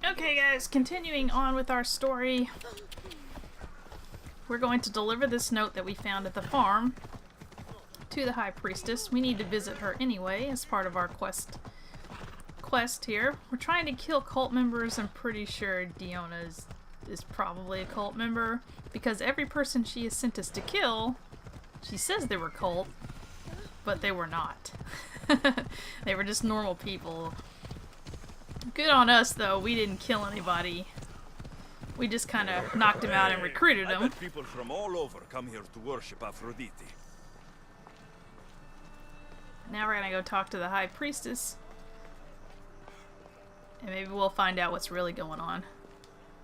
Okay, guys, continuing on with our story. We're going to deliver this note that we found at the farm to the High Priestess. We need to visit her anyway as part of our quest here. We're trying to kill cult members. I'm pretty sure Diona is probably a cult member, because every person she has sent us to kill, she says they were cult, but they were not. They were just normal people. Good on us, though. We didn't kill anybody. We just kind of knocked them out and recruited them. I bet people from all over come here to worship Aphrodite. Now we're gonna go talk to the High Priestess. And maybe we'll find out what's really going on.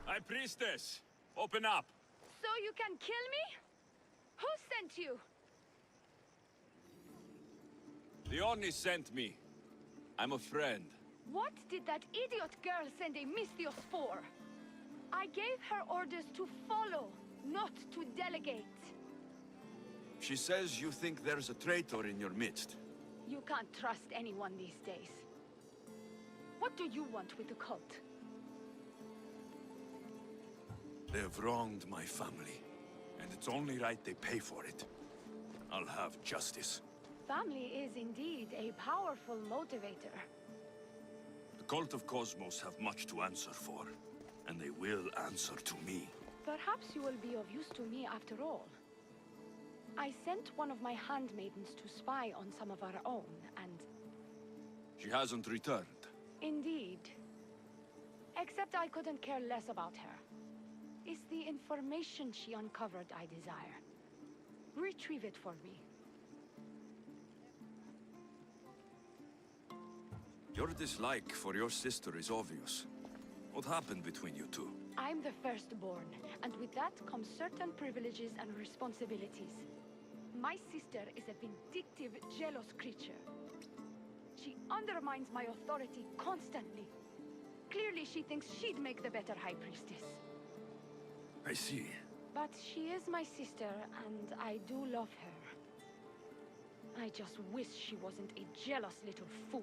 High Priestess, open up. So you can kill me? Who sent you? The Oni sent me. I'm a friend. What did that idiot girl send a Mystios for? I gave her orders to follow, not to delegate. She says you think there's a traitor in your midst. You can't trust anyone these days. What do you want with the cult? They've wronged my family, and it's only right they pay for it. I'll have justice. Family is indeed a powerful motivator. The cult of Cosmos have much to answer for, and they will answer to me. Perhaps you will be of use to me after all. I sent one of my handmaidens to spy on some of our own, and... She hasn't returned. Indeed. Except I couldn't care less about her. It's the information she uncovered I desire. Retrieve it for me. Your dislike for your sister is obvious. What happened between you two? I'm the firstborn, and with that comes certain privileges and responsibilities. My sister is a vindictive, jealous creature. She undermines my authority constantly. Clearly she thinks she'd make the better High Priestess. I see. But she is my sister, and I do love her. I just wish she wasn't a jealous little fool.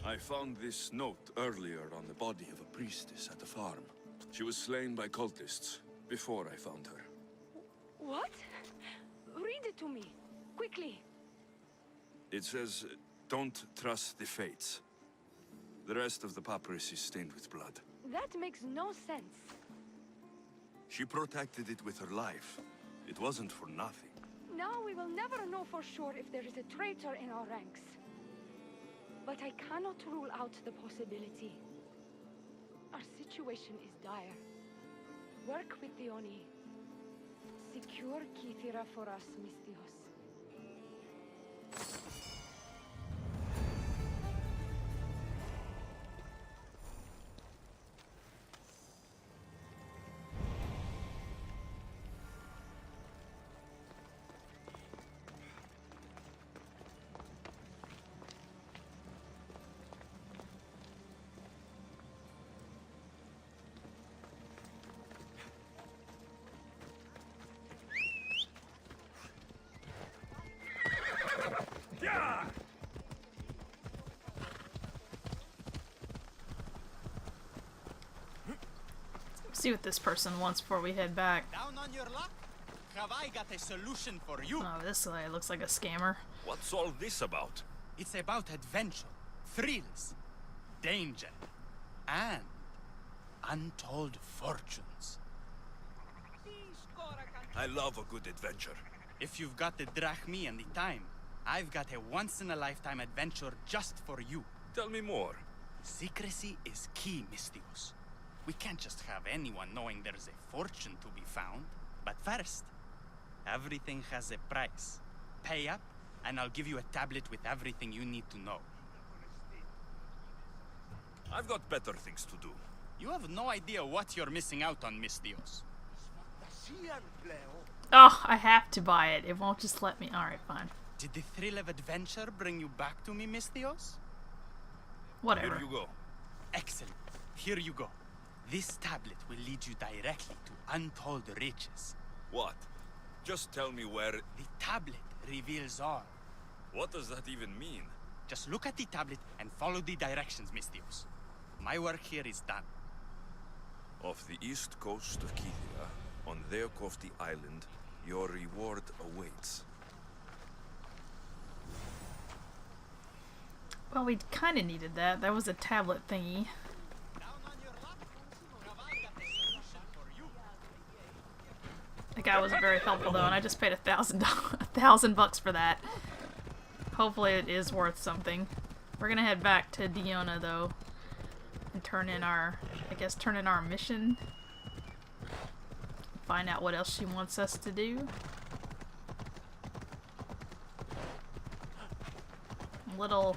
I found this note earlier on the body of a priestess at the farm. She was slain by cultists before I found her. What? Read it to me, quickly. It says, don't trust the fates. The rest of the papyrus is stained with blood. That makes no sense. She protected it with her life. It wasn't for nothing. Now we will never know for sure if there is a traitor in our ranks. But I cannot rule out the possibility. Our situation is dire. Work with the Oni. Secure Kythera for us, Mystios. See what this person wants before we head back. Down on your luck? Have I got a solution for you? Oh, this guy looks like a scammer. What's all this about? It's about adventure, thrills, danger, and untold fortunes. I love a good adventure. If you've got the drachmi and the time, I've got a once-in-a-lifetime adventure just for you. Tell me more. Secrecy is key, Mystios. We can't just have anyone knowing there's a fortune to be found. But first, everything has a price. Pay up, and I'll give you a tablet with everything you need to know. I've got better things to do. You have no idea what you're missing out on, Mystios. Oh, I have to buy it. It won't just let me. Alright, fine. Did the thrill of adventure bring you back to me, Mystios? Whatever. Here you go. Excellent. Here you go. This tablet will lead you directly to untold riches. What? Just tell me where... The tablet reveals all. What does that even mean? Just look at the tablet and follow the directions, Misthios. My work here is done. Off the east coast of Kythera, on Theokofti Island, your reward awaits. Well, we kind of needed that. That was a tablet thingy. The guy wasn't very helpful though, and I just paid $1,000 for that. Hopefully it is worth something. We're gonna head back to Diona though, and turn in our mission. Find out what else she wants us to do. I'm a little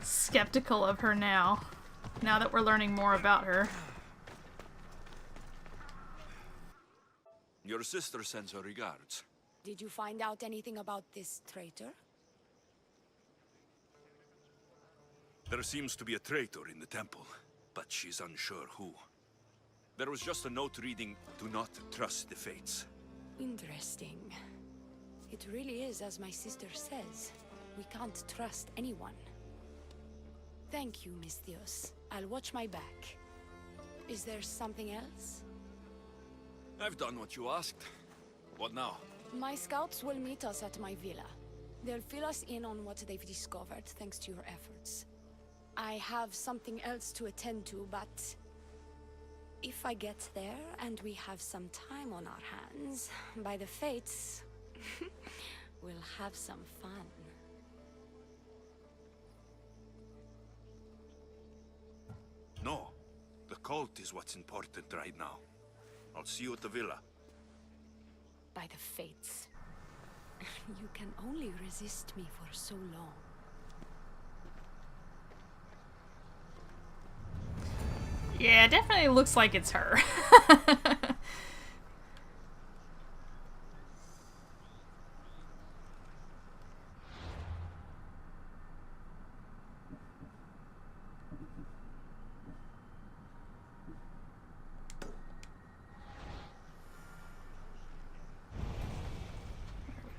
skeptical of her now that we're learning more about her. Your sister sends her regards. Did you find out anything about this traitor? There seems to be a traitor in the temple, but she's unsure who. There was just a note reading, "Do not trust the fates." Interesting. It really is as my sister says. We can't trust anyone. Thank you, Misthios. I'll watch my back. Is there something else? I've done what you asked. What now? My scouts will meet us at my villa. They'll fill us in on what they've discovered, thanks to your efforts. I have something else to attend to, but if I get there and we have some time on our hands, by the fates, we'll have some fun. No. The cult is what's important right now. I'll see you at the villa. By the fates. You can only resist me for so long. Yeah, it definitely looks like it's her.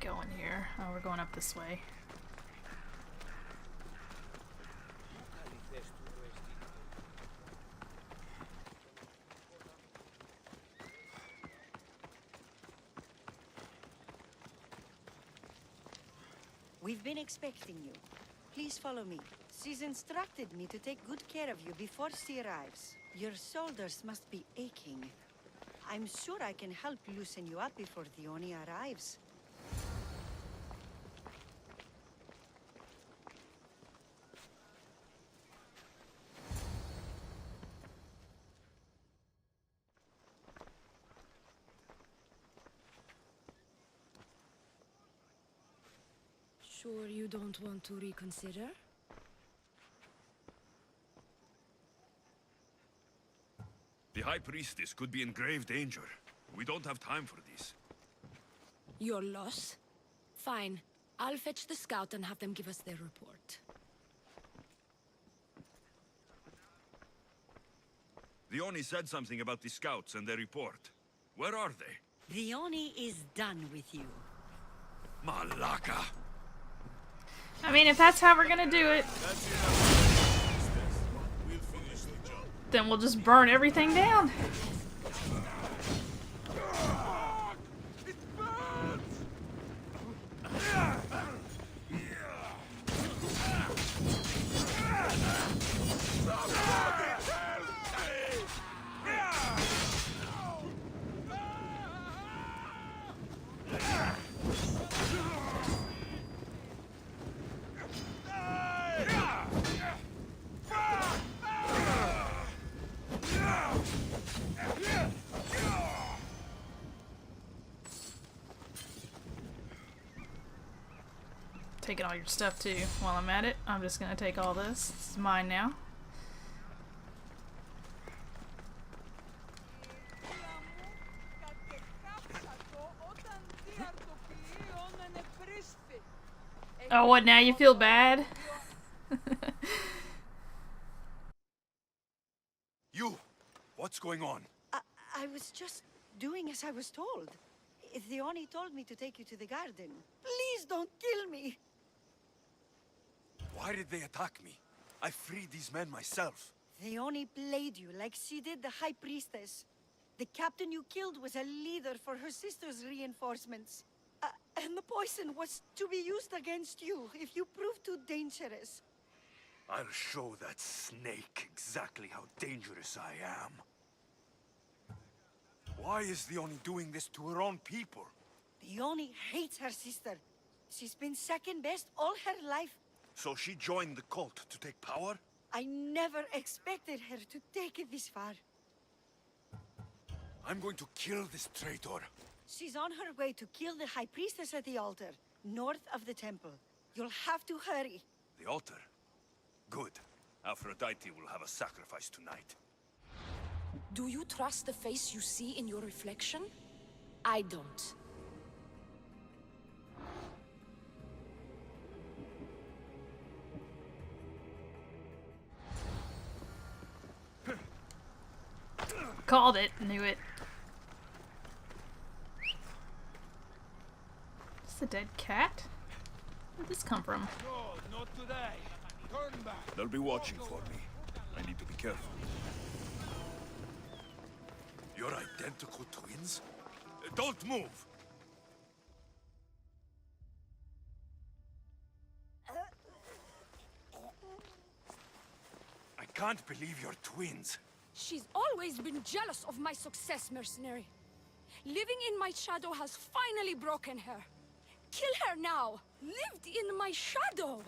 Going here. Oh, we're going up this way. We've been expecting you. Please follow me. She's instructed me to take good care of you before she arrives. Your shoulders must be aching. I'm sure I can help loosen you up before Dione arrives. Sure you don't want to reconsider? The High Priestess could be in grave danger. We don't have time for this. Your loss? Fine. I'll fetch the scout and have them give us their report. Dione said something about the scouts and their report. Where are they? Dione is done with you. Malaka! I mean, if that's how we're gonna do it, then we'll just burn everything down. Taking all your stuff too. While I'm at it, I'm just gonna take all this. This is mine now. Oh, what now? You feel bad? You! What's going on? I was just doing as I was told. Dione told me to take you to the garden. Please don't kill me. Why did they attack me? I freed these men myself. They only played you like she did the High Priestess. The captain you killed was a leader for her sister's reinforcements. And the poison was to be used against you if you prove too dangerous. I'll show that snake exactly how dangerous I am. Why is the Oni doing this to her own people? The Oni hates her sister. She's been second best all her life. So she joined the cult to take power? I never expected her to take it this far. I'm going to kill this traitor. She's on her way to kill the High Priestess at the altar, north of the temple. You'll have to hurry. The altar? Good. Aphrodite will have a sacrifice tonight. Do you trust the face you see in your reflection? I don't. Called it. Knew it. It's a dead cat? Where'd this come from? No, not today. Turn back. They'll be watching for me. I need to be careful. You're identical twins? Don't move! I can't believe you're twins. She's always been jealous of my success, mercenary. Living in my shadow has finally broken her. Kill her now! Lived in my shadow!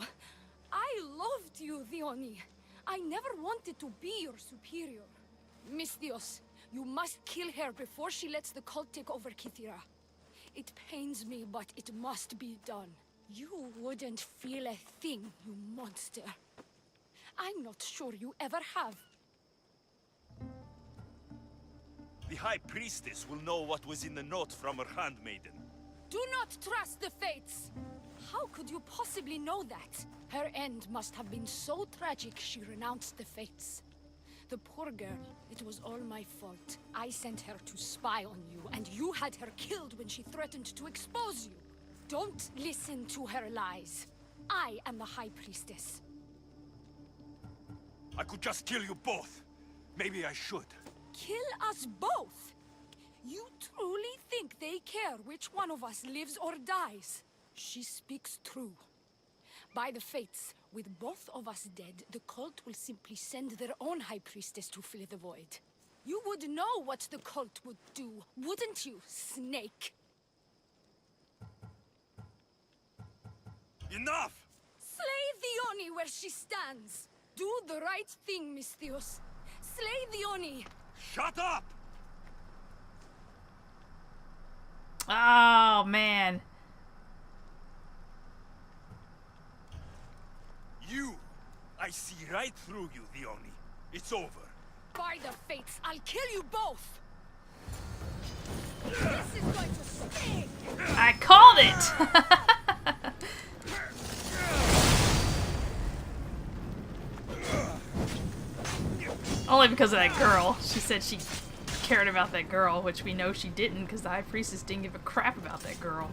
I loved you, Theoni. I never wanted to be your superior. Misthios, you must kill her before she lets the cult take over Kythera. It pains me, but it must be done. You wouldn't feel a thing, you monster. I'm not sure you ever have. The High Priestess will know what was in the note from her handmaiden. Do not trust the fates! How could you possibly know that? Her end must have been so tragic she renounced the fates. The poor girl, it was all my fault. I sent her to spy on you, and you had her killed when she threatened to expose you. Don't listen to her lies. I am the High Priestess. I could just kill you both. Maybe I should. Kill us both? You truly think they care which one of us lives or dies? She speaks true. By the fates, with both of us dead, the cult will simply send their own High Priestess to fill the void. You would know what the cult would do, wouldn't you, snake? Enough! Slay Theoni where she stands! Do the right thing, Misthios. Slay Theoni! Shut up! Oh, man. You! I see right through you, Theoni. It's over. By the fates, I'll kill you both! This is going to sting! I called it! Only because of that girl. She said she cared about that girl, which we know she didn't because the High Priestess didn't give a crap about that girl.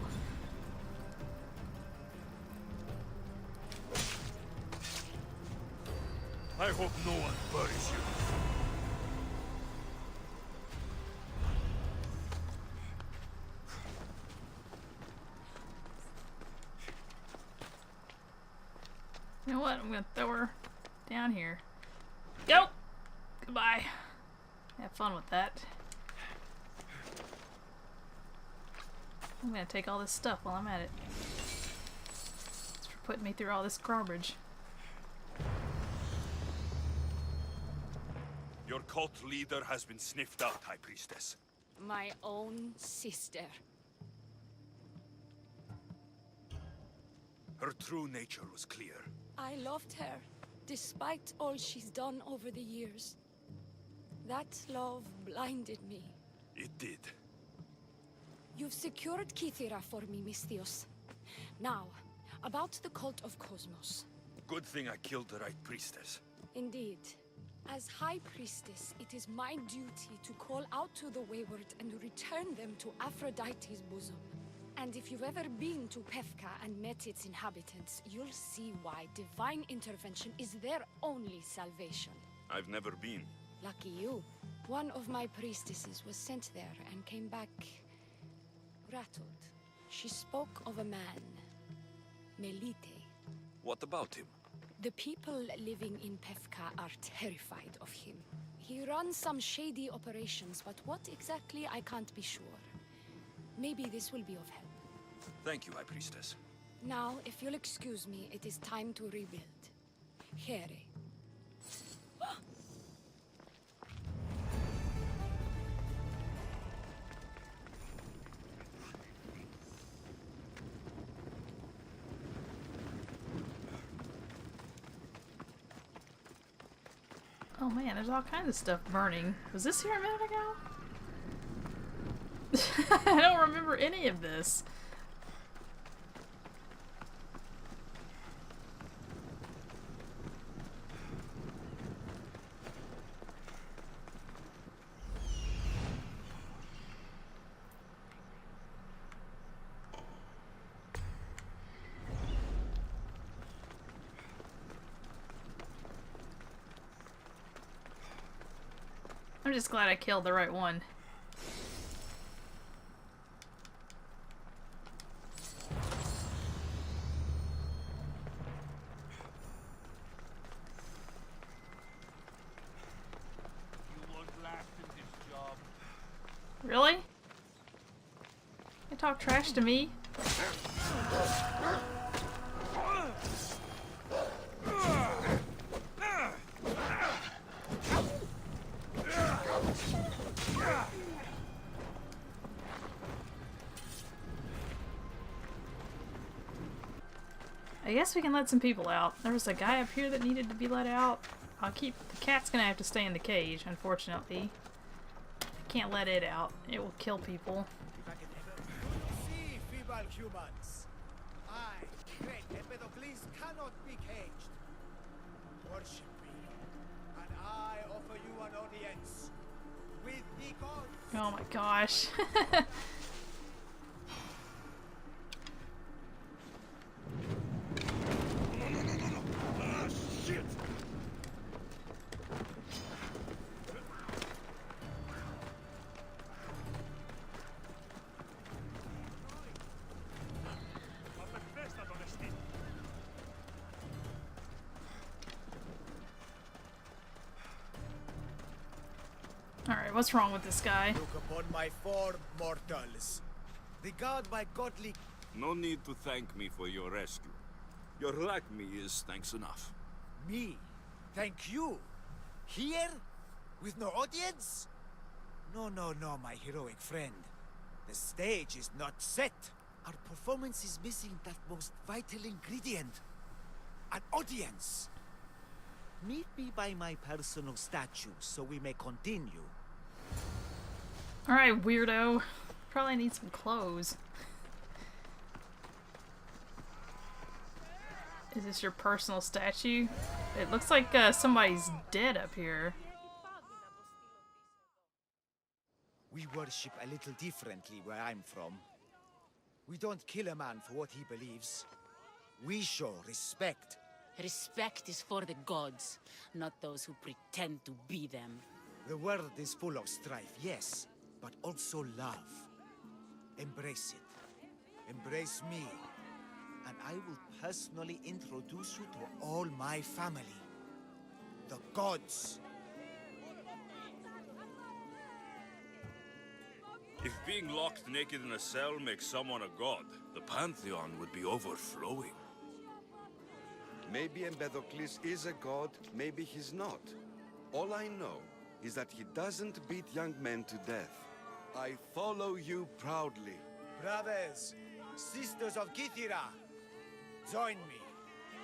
I hope no one buries you. You know what? I'm gonna throw her down here. Go! Goodbye. Have fun with that. I'm gonna take all this stuff while I'm at it. Thanks for putting me through all this garbage. Your cult leader has been sniffed out, High Priestess. My own sister. Her true nature was clear. I loved her, despite all she's done over the years. That love blinded me. It did. You've secured Kythera for me, Misthios. Now, about the cult of Cosmos. Good thing I killed the right priestess. Indeed. As High Priestess, it is my duty to call out to the wayward and return them to Aphrodite's bosom. And if you've ever been to Pefka and met its inhabitants, you'll see why divine intervention is their only salvation. I've never been. Lucky you. One of my priestesses was sent there and came back rattled. She spoke of a man, Melite. What about him? The people living in Pefka are terrified of him. He runs some shady operations, but what exactly I can't be sure. Maybe this will be of help. Thank you, High Priestess. Now, if you'll excuse me, it is time to rebuild. Here. Oh man, there's all kinds of stuff burning. Was this here a minute ago? I don't remember any of this. I'm just glad I killed the right one. You won't last in this job. Really? You talk trash to me? I guess we can let some people out. There was a guy up here that needed to be let out. The cat's gonna have to stay in the cage, unfortunately. I can't let it out. It will kill people. See, feeble humans. I, great Empedocles, cannot be caged. Worship me, and I offer you an audience with the gods. Oh my gosh. Alright, what's wrong with this guy? Look upon my form, mortals. Regard my godly. No need to thank me for your rescue. Your lack me is thanks enough. Me? Thank you? Here? With no audience? No, no, no, my heroic friend. The stage is not set. Our performance is missing that most vital ingredient. An audience. Meet me by my personal statue so we may continue. Alright, weirdo. Probably need some clothes. Is this your personal statue? It looks like somebody's dead up here. We worship a little differently where I'm from. We don't kill a man for what he believes. We show respect. Respect is for the gods, not those who pretend to be them. The world is full of strife, yes, but also love. Embrace it. Embrace me. And I will personally introduce you to all my family. The gods. If being locked naked in a cell makes someone a god, the Pantheon would be overflowing. Maybe Empedocles is a god, maybe he's not. All I know is that he doesn't beat young men to death. I follow you proudly. Brothers, sisters of Kythera, join me.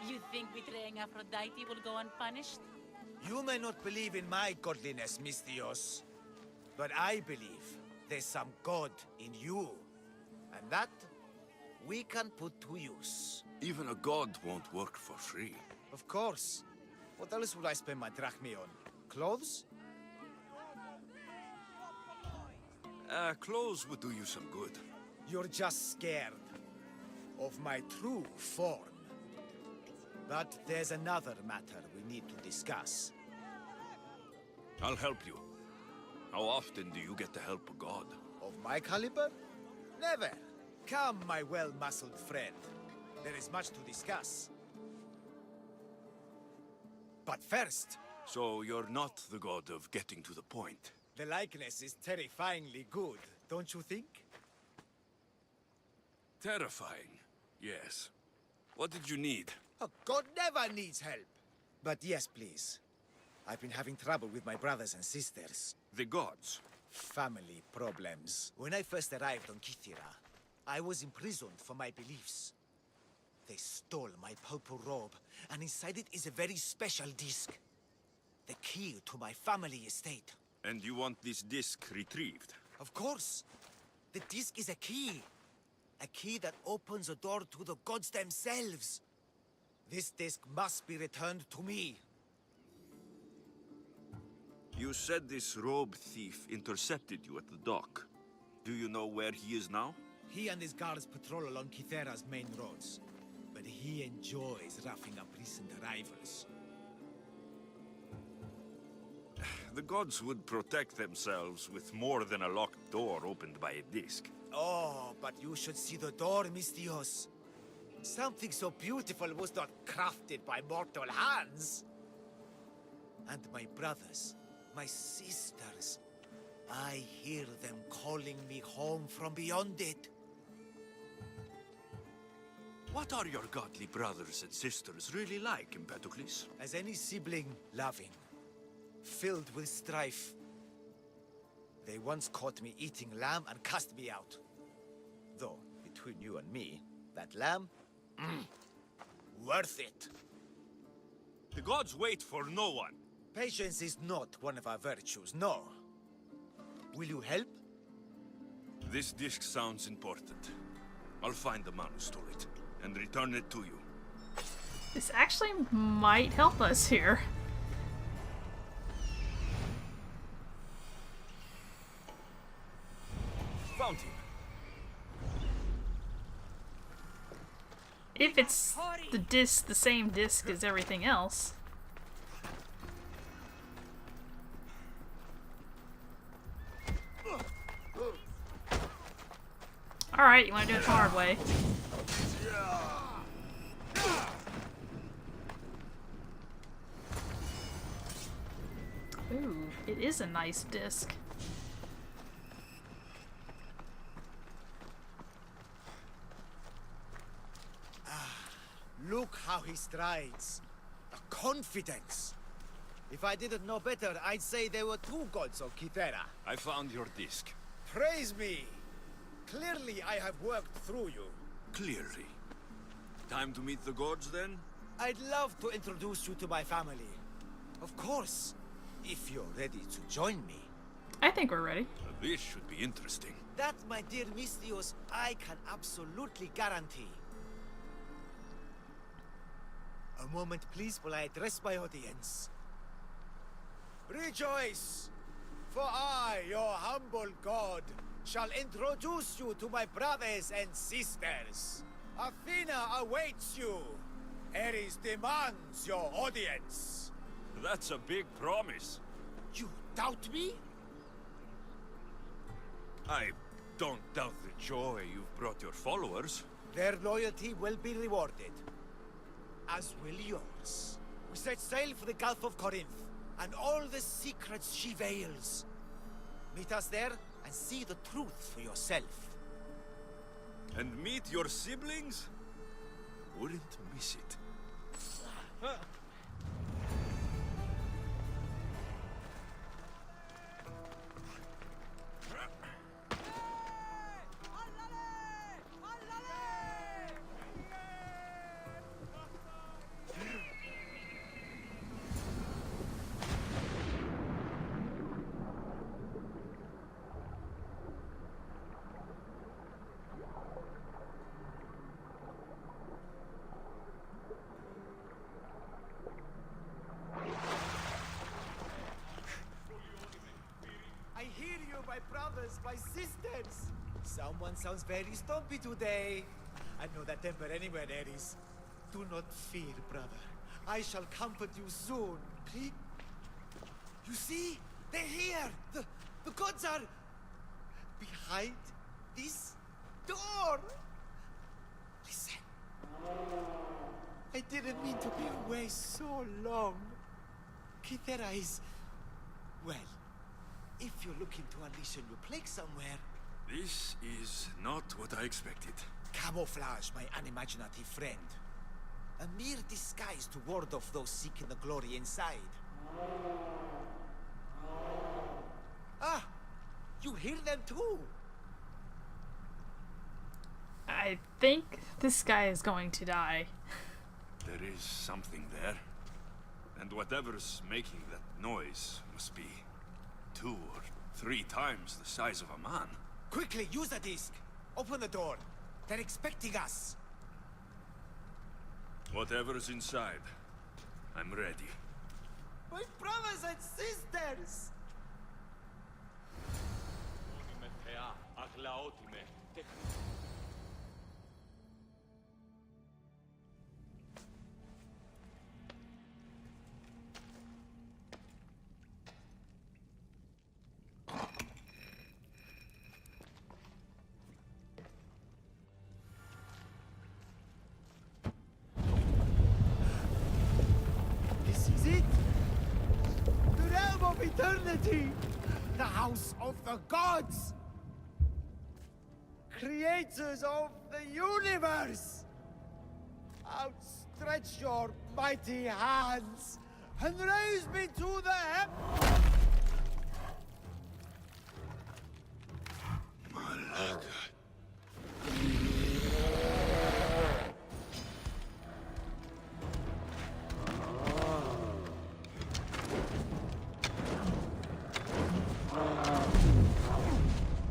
You think betraying Aphrodite will go unpunished? You may not believe in my godliness, Misthios, but I believe there's some god in you. And that we can put to use. Even a god won't work for free. Of course. What else would I spend my drachmae on? Clothes? Clothes would do you some good. You're just scared of my true form. But there's another matter we need to discuss. I'll help you. How often do you get to help a god? Of my caliber? Never. Come, my well-muscled friend. There is much to discuss. But first... So you're not the god of getting to the point. The likeness is terrifyingly good, don't you think? Terrifying, yes. What did you need? A god never needs help. But yes, please. I've been having trouble with my brothers and sisters. The gods. Family problems. When I first arrived on Kythera, I was imprisoned for my beliefs. They stole my purple robe, and inside it is a very special disc. The key to my family estate. And you want this disc retrieved? Of course. The disc is a key. A key that opens a door to the gods themselves. This disc must be returned to me. You said this robe thief intercepted you at the dock. Do you know where he is now? He and his guards patrol along Kythera's main roads. But he enjoys roughing up recent arrivals. The gods would protect themselves with more than a locked door opened by a disc. Oh, but you should see the door, Mistios. Something so beautiful was not crafted by mortal hands. And my brothers, my sisters, I hear them calling me home from beyond it. What are your godly brothers and sisters really like, Empedocles? As any sibling, loving, filled with strife. They once caught me eating lamb and cast me out. Though, between you and me, that lamb, worth it. The gods wait for no one. Patience is not one of our virtues, no. Will you help? This disc sounds important. I'll find the man who stole it, and return it to you. This actually might help us here. Found him. If it's the disc, the same disc as everything else. Alright, you wanna do it the hard way. Ooh, it is a nice disc. Look how he strides. The confidence. If I didn't know better, I'd say there were two gods on Kythera. I found your disc. Praise me! Clearly I have worked through you. Clearly. Time to meet the gods, then? I'd love to introduce you to my family. Of course, if you're ready to join me. I think we're ready. This should be interesting. That, my dear Mistios, I can absolutely guarantee. A moment, please, while I address my audience. Rejoice! For I, your humble god, shall introduce you to my brothers and sisters. Athena awaits you. Ares demands your audience. That's a big promise. You doubt me? I don't doubt the joy you've brought your followers. Their loyalty will be rewarded. As will yours. We set sail for the Gulf of Corinth, and all the secrets she veils. Meet us there, and see the truth for yourself. And meet your siblings? Wouldn't miss it. I hear you, my brothers, my sisters! Someone sounds very stumpy today. I know that temper anywhere, Ares. Do not fear, brother. I shall comfort you soon. You see? They're here! The gods are... behind this door! Listen. I didn't mean to be away so long. Kythera is... well, if you're looking to unleash a new plague somewhere... This is not what I expected. Camouflage, my unimaginative friend. A mere disguise to ward off those seeking the glory inside. Ah! You hear them too! I think this guy is going to die. There is something there. And whatever's making that noise must be 2 or 3 times the size of a man. Quickly, use the disc! Open the door! They're expecting us! Whatever's inside, I'm ready. My brothers and sisters! This is it! The realm of eternity! The house of the gods! Creators of the universe! Outstretch your mighty hands and raise me to the heavens!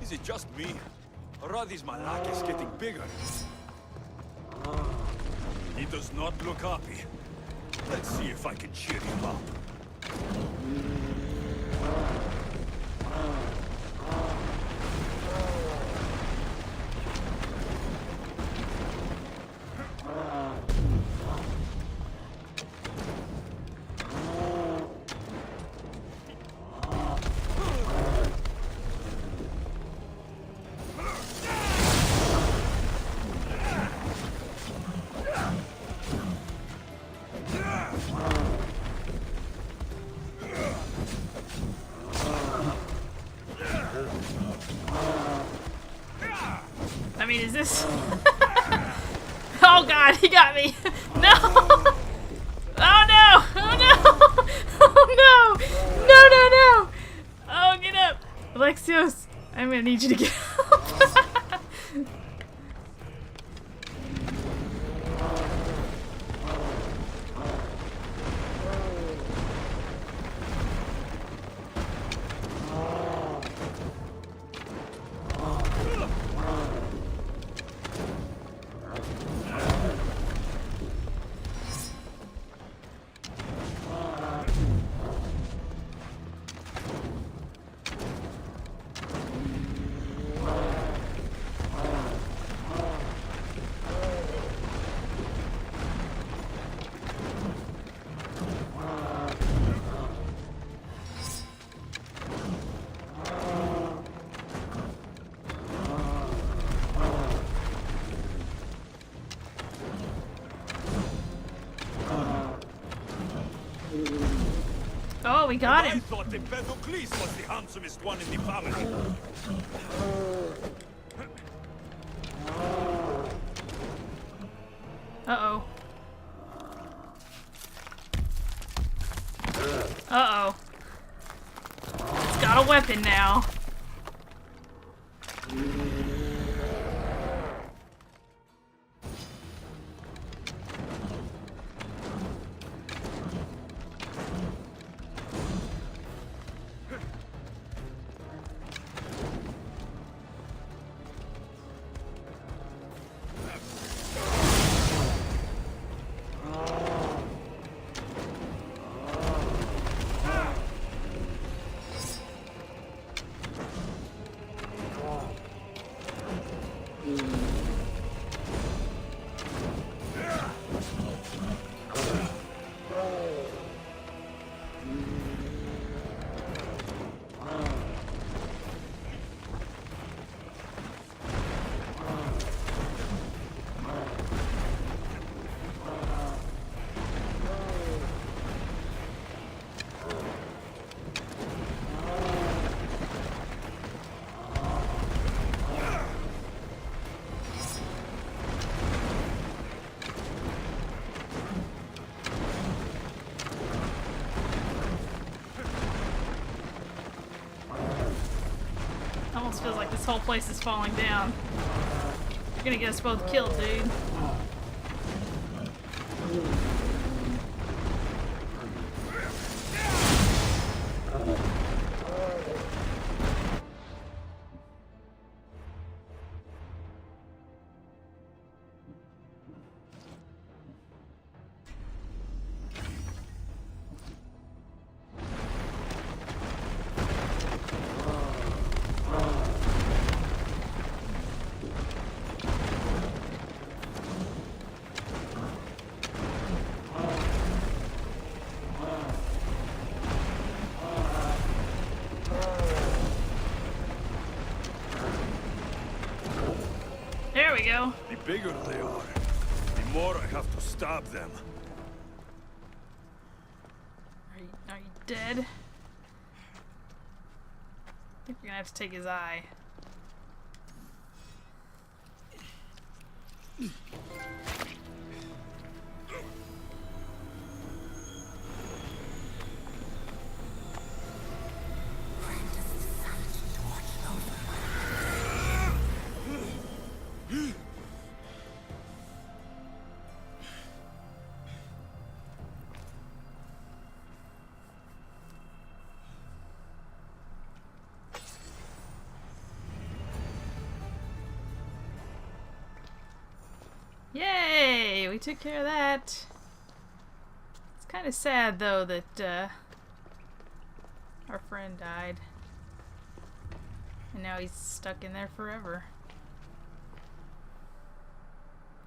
Is it just me? Or are these Malakis getting bigger? He does not look happy. Let's see if I can cheer him up. I mean, is this... Oh god, he got me! No! Oh no! Oh no! Oh no! No, no, no! Oh, get up! Alexios, I'm gonna need you to get up. Oh, we got I him. thought Empedocles was the handsomest one in the family. Uh-oh. Uh-oh. It's got a weapon now. almost feels like this whole place is falling down. You're gonna get us both killed, dude. There we go. The bigger they are, the more I have to stab them. Are you dead? I think we're gonna have to take his eye. Yay! We took care of that. It's kind of sad, though, that our friend died. And now he's stuck in there forever.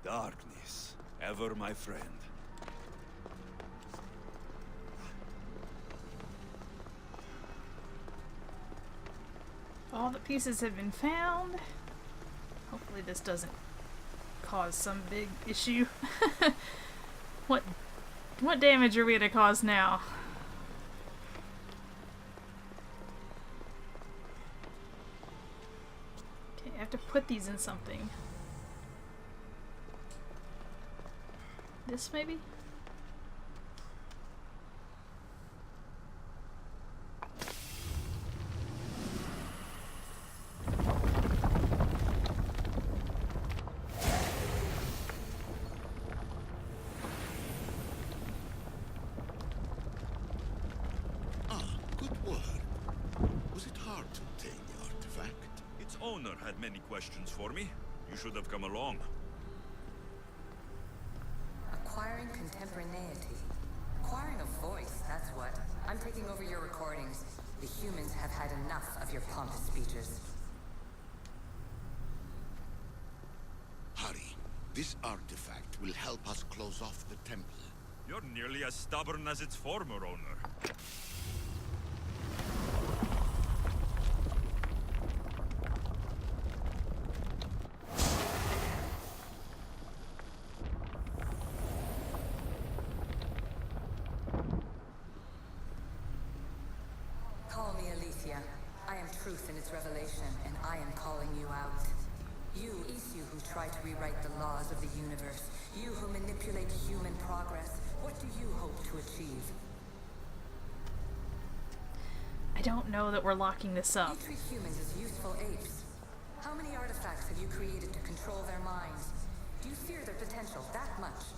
Darkness, ever my friend. All the pieces have been found. Hopefully this doesn't cause some big issue. What damage are we gonna cause now? Okay, I have to put these in something. This maybe? Owner had many questions for me. You should have come along. Acquiring contemporaneity. Acquiring a voice, that's what. I'm taking over your recordings. The humans have had enough of your pompous speeches. Hurry. This artifact will help us close off the temple. You're nearly as stubborn as its former owner. Truth in its revelation, and I am calling you out. You who try to rewrite the laws of the universe, you who manipulate human progress, what do you hope to achieve? I don't know that we're locking this up. You treat humans as useful apes. How many artifacts have you created to control their minds? Do you fear their potential that much?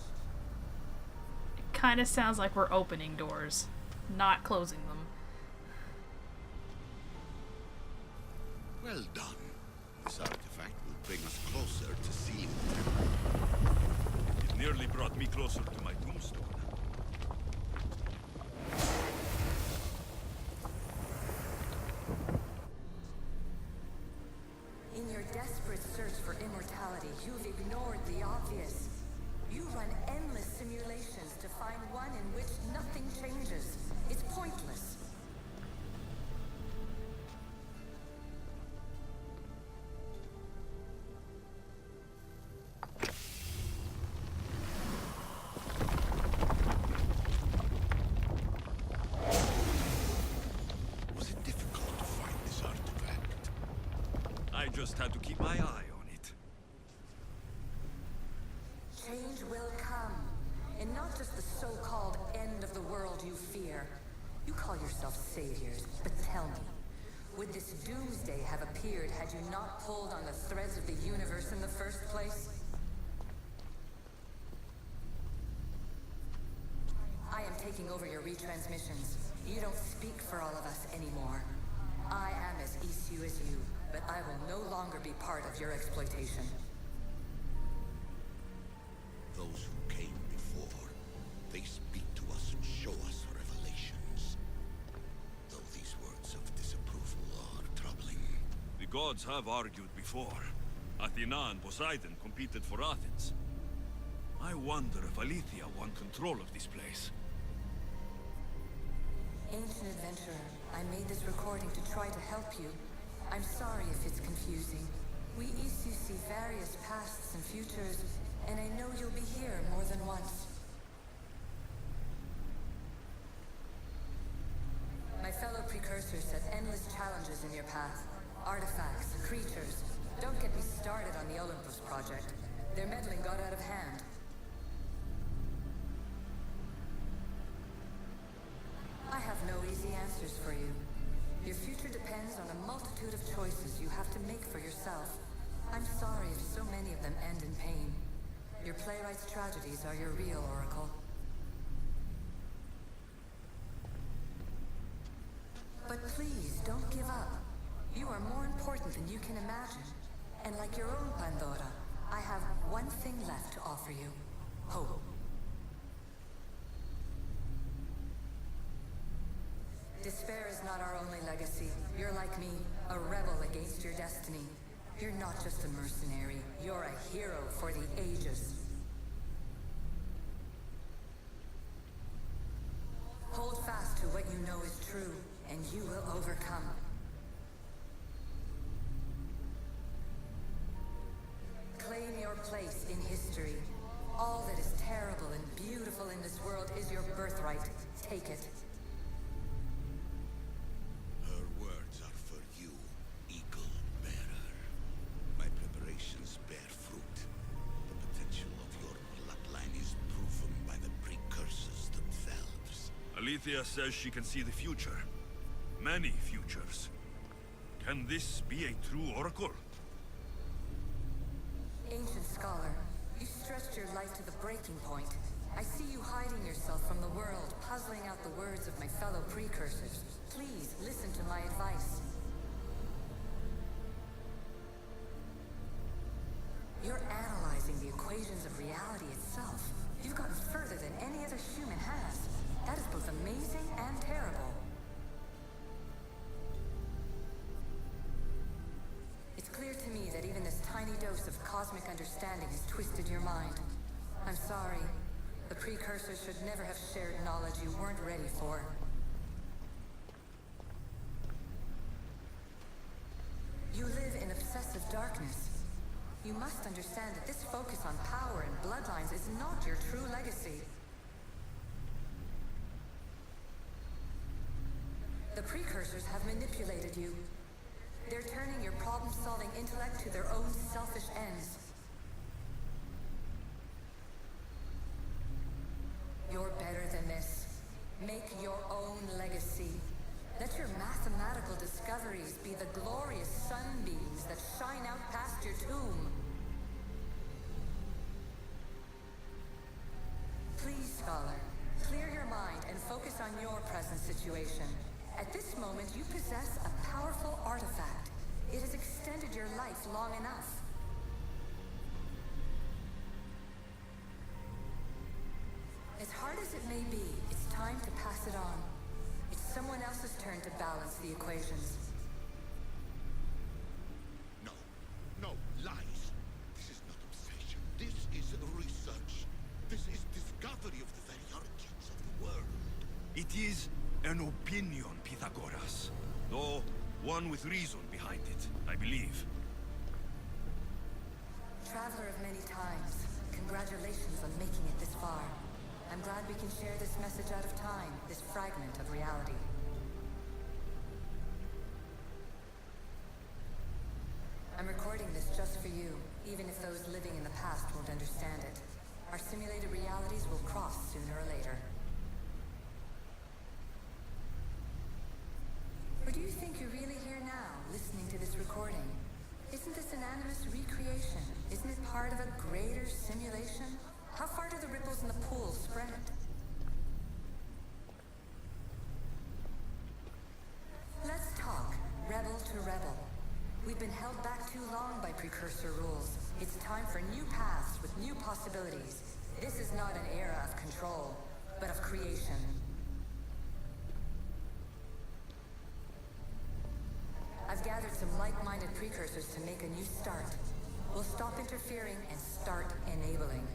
It kind of sounds like we're opening doors, not closing them. Well done. This artifact will bring us closer to sealing the temple. It nearly brought me closer to my tombstone. In your desperate search for immortality, you've ignored the obvious. You run endless simulations to find one in which nothing changes. It's pointless. Just had to keep my eye on it. Change will come, and not just the so-called end of the world you fear. You call yourself saviors, but tell me, would would this doomsday have appeared had you not pulled on the threads of the universe in the first place? I am taking over your retransmissions. You don't speak for all of us anymore. I am as issue as you, but I will no longer be part of your exploitation. Those who came before, they speak to us and show us revelations. Though these words of disapproval are troubling. The gods have argued before. Athena and Poseidon competed for Athens. I wonder if Aletheia won control of this place. Ancient adventurer, I made this recording to try to help you. I'm sorry if it's confusing. We Isu see various pasts and futures, and I know you'll be here more than once. My fellow precursors set endless challenges in your path. Artifacts, creatures. Don't get me started on the Olympus project. Their meddling got out of hand. I have no easy answers for you. Your future depends on a multitude of choices you have to make for yourself. I'm sorry if so many of them end in pain. Your playwright's tragedies are your real oracle. But please, don't give up. You are more important than you can imagine. And like your own Pandora, I have one thing left to offer you. Hope. Despair is not our only legacy. You're like me, a rebel against your destiny. You're not just a mercenary, you're a hero for the ages. Hold fast to what you know is true, and you will overcome. Claim your place in history. All that is terrible and beautiful in this world is your birthright. Take it. Her words are for you, Eagle Bearer. My preparations bear fruit. The potential of your bloodline is proven by the precursors themselves. Aletheia says she can see the future. Many futures. Can this be a true oracle? Ancient scholar, you stretched your life to the breaking point. I see you hiding yourself from the world, puzzling out the words of my fellow precursors. Please, listen to my advice. You're analyzing the equations of reality itself. You've gotten further than any other human has. That is both amazing and terrible. It's clear to me that even this tiny dose of cosmic understanding has twisted your mind. I'm sorry. The precursors should never have shared knowledge you weren't ready for. You live in obsessive darkness. You must understand that this focus on power and bloodlines is not your true legacy. The precursors have manipulated you. They're turning your problem-solving intellect to their own selfish ends. You're better than this. Make your own legacy. Let your mathematical discoveries be the glorious sunbeams that shine out past your tomb. Please, scholar, clear your mind and focus on your present situation. At this moment, you possess a powerful artifact. It has extended your life long enough. As hard as it may be, it's time to pass it on. It's someone else's turn to balance the equations. No, no, lies. This is not obsession. This is research. This is discovery of the very origins of the world. It is an opinion, Pythagoras. Though one with reason behind it, I believe. Traveler of many times, congratulations on making it this far. I'm glad we can share this message out of time, this fragment of reality. I'm recording this just for you, even if those living in the past won't understand it. Our simulated realities will cross sooner or later. Or do you think you're really here now? Isn't it part of a greater simulation? How far do the ripples in the pool spread? Let's talk, rebel to rebel. We've been held back too long by precursor rules. It's time for new paths with new possibilities. This is not an era of control, but of creation. I've gathered some like-minded precursors to make a new start. We'll stop interfering and start enabling.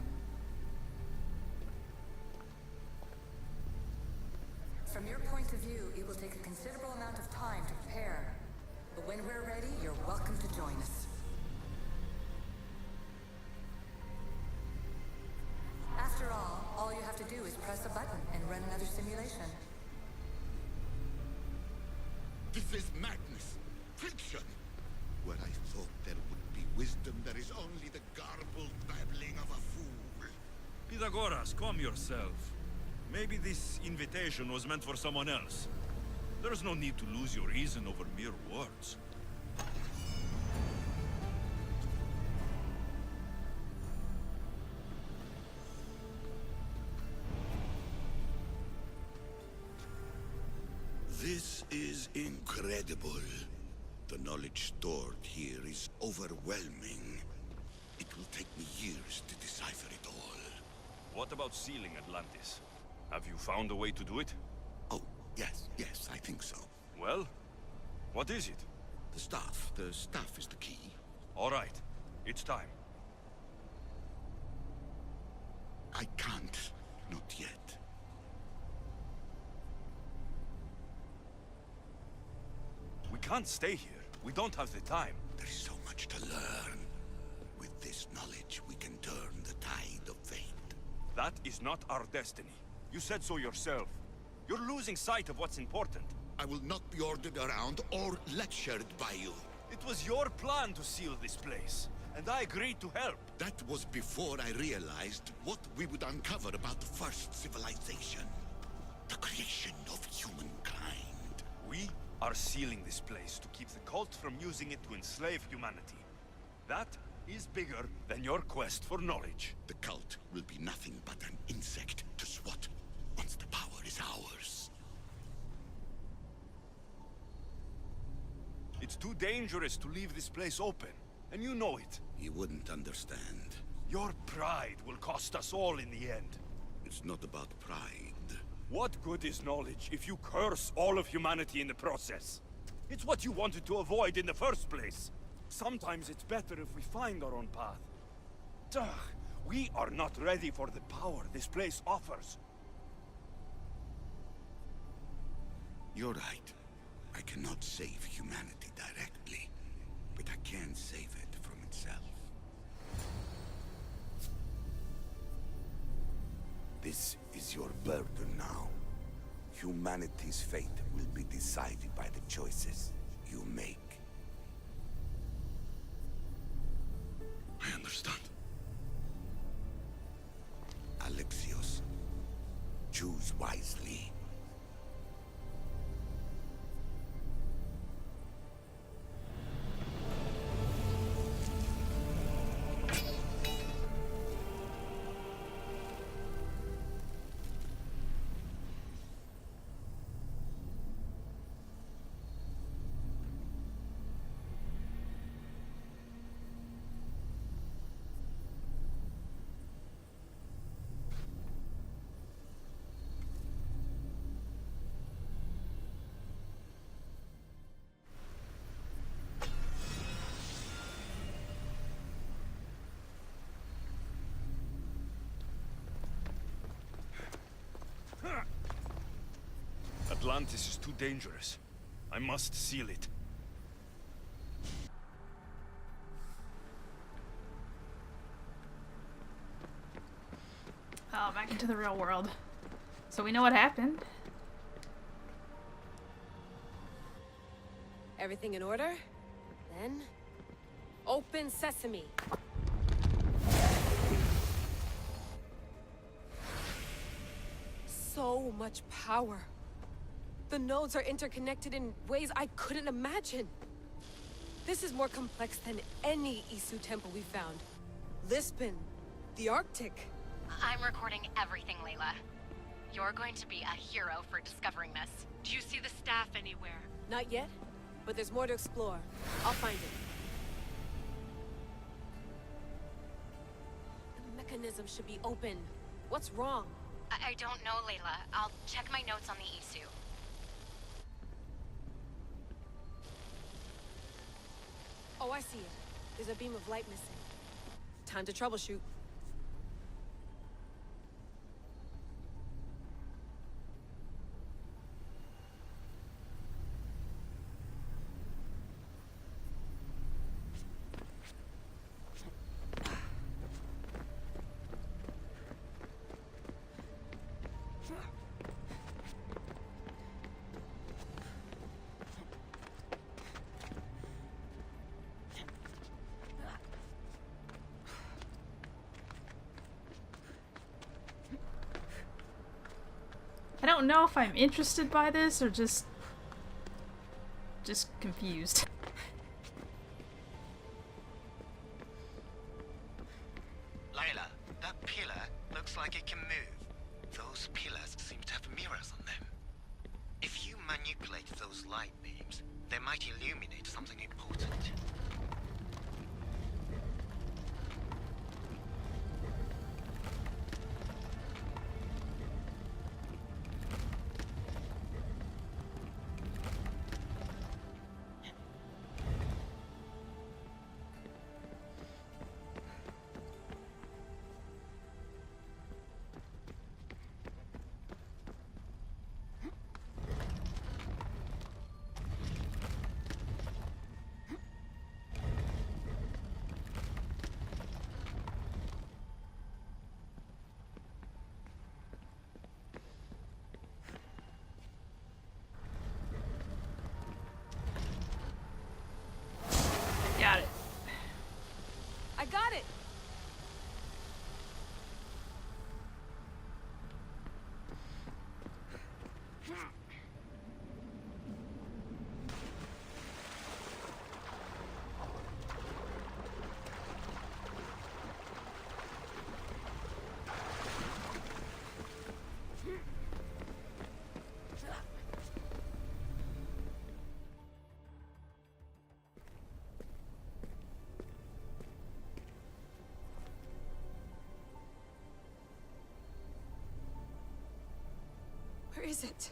From your point of view, it will take a considerable amount of time to prepare. But when we're ready, you're welcome to join us. After all you have to do is press a button and run another simulation. This is madness. Fiction. Where I thought there would be wisdom, there is only the garbled babbling of a fool. Pythagoras, calm yourself. Maybe this invitation was meant for someone else. There's no need to lose your reason over mere words. This is incredible. The knowledge stored here is overwhelming. It will take me years to decipher it all. What about sealing Atlantis? Have you found a way to do it? Oh, yes, I think so. Well, what is it? The staff. The staff is the key. All right, it's time. I can't. Not yet. We can't stay here. We don't have the time. There is so much to learn. With this knowledge, we can turn the tide of fate. That is not our destiny. You said so yourself. You're losing sight of what's important. I will not be ordered around or lectured by you. It was your plan to seal this place, and I agreed to help. That was before I realized what we would uncover about the first civilization. The creation of humankind. We are sealing this place to keep the cult from using it to enslave humanity. That is bigger than your quest for knowledge. The cult will be nothing but an insect to swat once the power is ours. It's too dangerous to leave this place open, and you know it. He wouldn't understand. Your pride will cost us all in the end. It's not about pride. What good is knowledge if you curse all of humanity in the process? It's what you wanted to avoid in the first place. Sometimes it's better if we find our own path. Ugh, we are not ready for the power this place offers. You're right. I cannot save humanity directly, but I can save it from itself. This is your burden now. Humanity's fate will be decided by the choices you make. I understand. Alexios, choose wisely. Atlantis is too dangerous. I must seal it. Oh, back into the real world. So we know what happened. Everything in order? Then, open sesame. So much power. The nodes are interconnected in ways I couldn't imagine. This is more complex than any Isu temple we found. Lisbon. The Arctic. I'm recording everything, Layla. You're going to be a hero for discovering this. Do you see the staff anywhere? Not yet, but there's more to explore. I'll find it. The mechanism should be open. What's wrong? I don't know, Layla. I'll check my notes on the Isu. Oh, I see it. There's a beam of light missing. Time to troubleshoot. I don't know if I'm interested by this or just confused. Layla, that pillar looks like it can move. Those pillars seem to have mirrors on them. If you manipulate those light beams, they might illuminate something important. Got it. I got it! Where is it?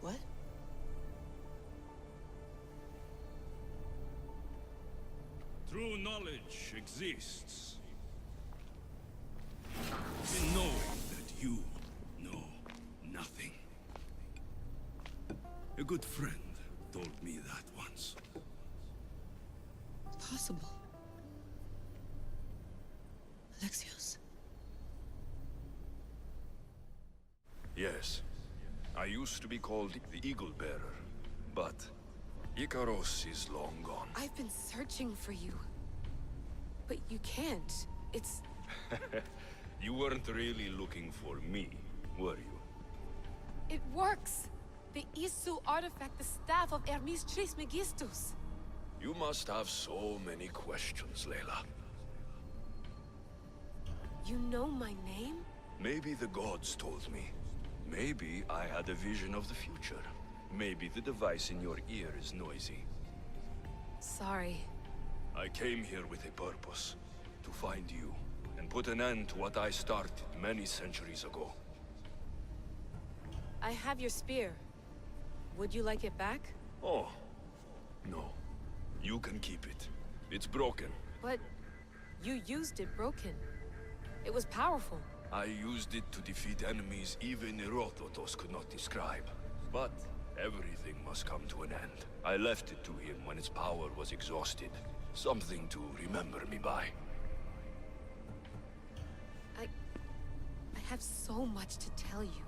What? True knowledge exists. In knowing that you know nothing. A good friend told me that once. Possible. Alexios. Yes. I used to be called the Eagle Bearer, but Icaros is long gone. I've been searching for you. But you can't. It's... You weren't really looking for me, were you? It works! The Isu artifact, the staff of Hermes Trismegistus. You must have so many questions, Layla. You know my name? Maybe the gods told me. Maybe I had a vision of the future. Maybe the device in your ear is noisy. Sorry. I came here with a purpose. To find you, and put an end to what I started many centuries ago. I have your spear. Would you like it back? Oh, no. You can keep it. It's broken. But you used it broken. It was powerful. I used it to defeat enemies even Herodotus could not describe. But everything must come to an end. I left it to him when its power was exhausted. Something to remember me by. I have so much to tell you.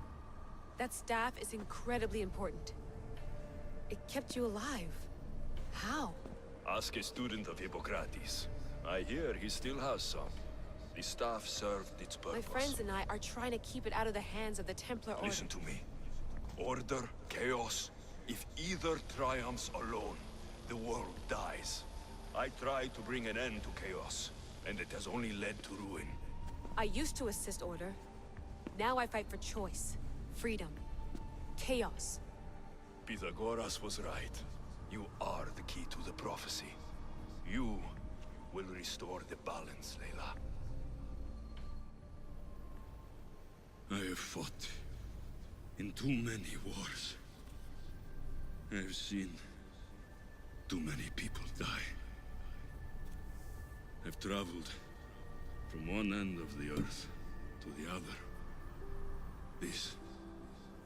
That staff is incredibly important. It kept you alive. How? Ask a student of Hippocrates. I hear he still has some. The staff served its purpose. My friends and I are trying to keep it out of the hands of the Templar Order. Listen to me. Order, chaos. If either triumphs alone, the world dies. I tried to bring an end to chaos, and it has only led to ruin. I used to assist Order. Now I fight for choice, freedom, chaos. Pythagoras was right. You are the key to the prophecy. You will restore the balance, Layla. I have fought in too many wars. I have seen too many people die. I've traveled from one end of the earth to the other. This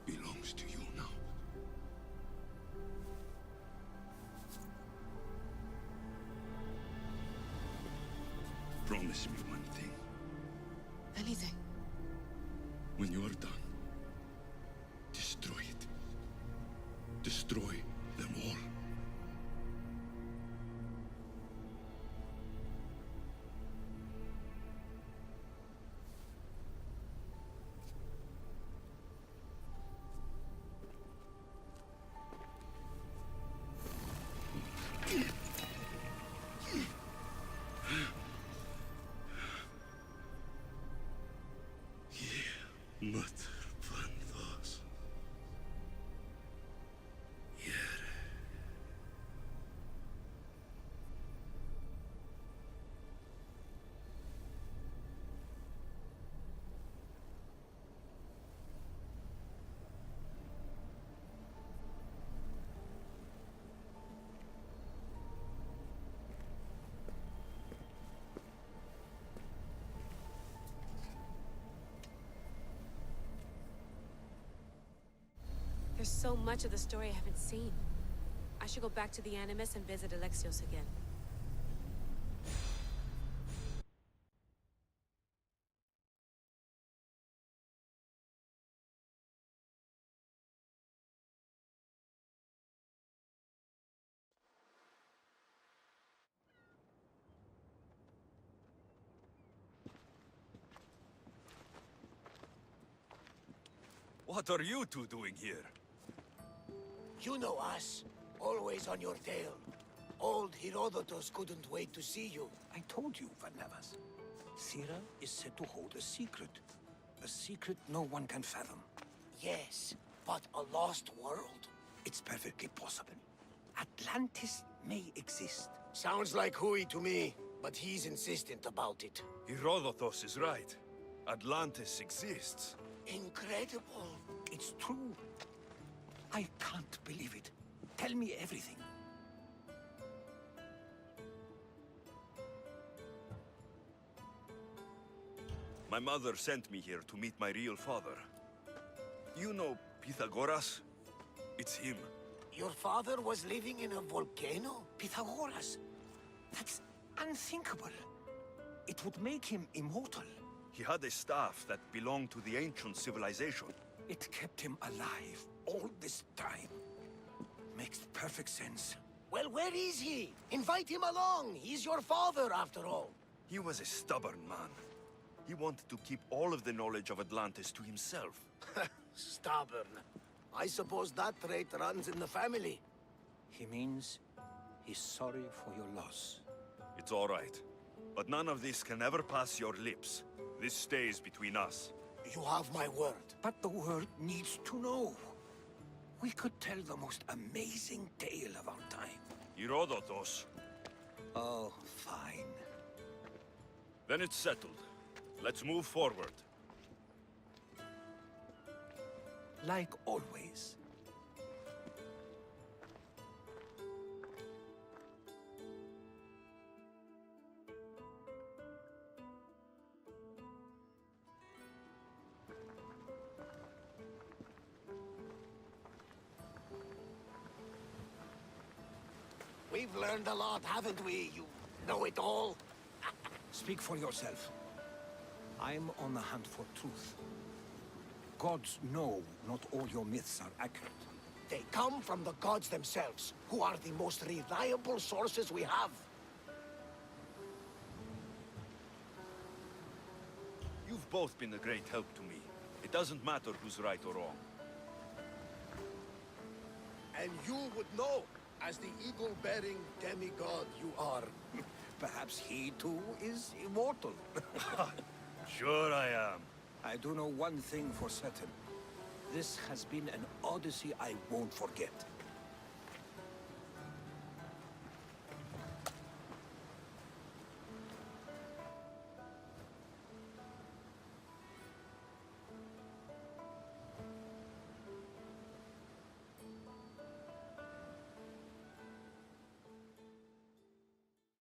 belongs to you now. Promise me one thing. Anything. When you are done, destroy it. Destroy them all. There's so much of the story I haven't seen. I should go back to the Animus and visit Alexios again. What are you two doing here? You know us. Always on your tail. Old Herodotus couldn't wait to see you. I told you, Varnavas. Sira is said to hold a secret. A secret no one can fathom. Yes, but a lost world? It's perfectly possible. Atlantis may exist. Sounds like Hui to me, but he's insistent about it. Herodotus is right. Atlantis exists. Incredible. It's true. I can't believe it. Tell me everything. My mother sent me here to meet my real father. You know Pythagoras? It's him. Your father was living in a volcano? Pythagoras? That's unthinkable. It would make him immortal. He had a staff that belonged to the ancient civilization. It kept him alive all this time. Makes perfect sense. Well, where is he? Invite him along. He's your father, after all. He was a stubborn man. He wanted to keep all of the knowledge of Atlantis to himself. Stubborn. I suppose that trait runs in the family. He means he's sorry for your loss. It's all right. But none of this can ever pass your lips. This stays between us. You have my word. But the world needs to know. We could tell the most amazing tale of our time. Herodotus. Oh, fine. Then it's settled. Let's move forward. Like always. We've learned a lot, haven't we? You know it all. Speak for yourself. I'm on the hunt for truth. Gods know not all your myths are accurate. They come from the gods themselves, who are the most reliable sources we have. You've both been a great help to me. It doesn't matter who's right or wrong. And you would know, as the eagle-bearing demigod you are. Perhaps he too is immortal. Sure I am. I do know one thing for certain. This has been an odyssey I won't forget.